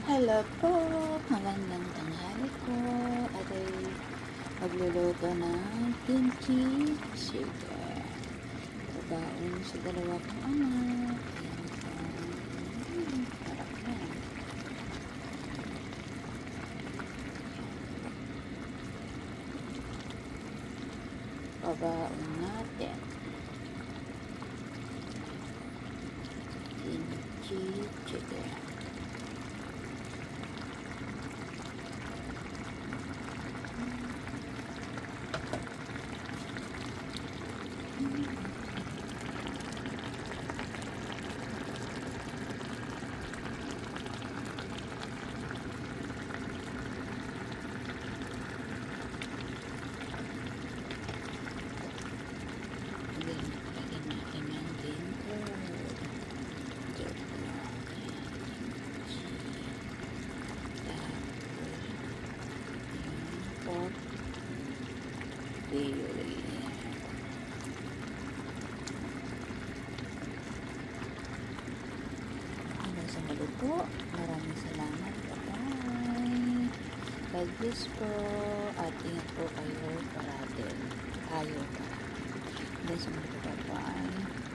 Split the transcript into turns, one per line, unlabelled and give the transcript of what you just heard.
Hello po, magandang tanghali po. At ay magluluto ng kimchi chicken. Babaon sa dalawa kong anak. Ayan po. Sarap yan. Babaon natin. Kimchi chicken. Lagyan natin ng ginger. Pork belly. Hanggang sa muli po. Maraming salamat. Bye-bye. God bless po. At ingat po kayo parati. Tayo pa. Hanggang sa muli. Bye-bye.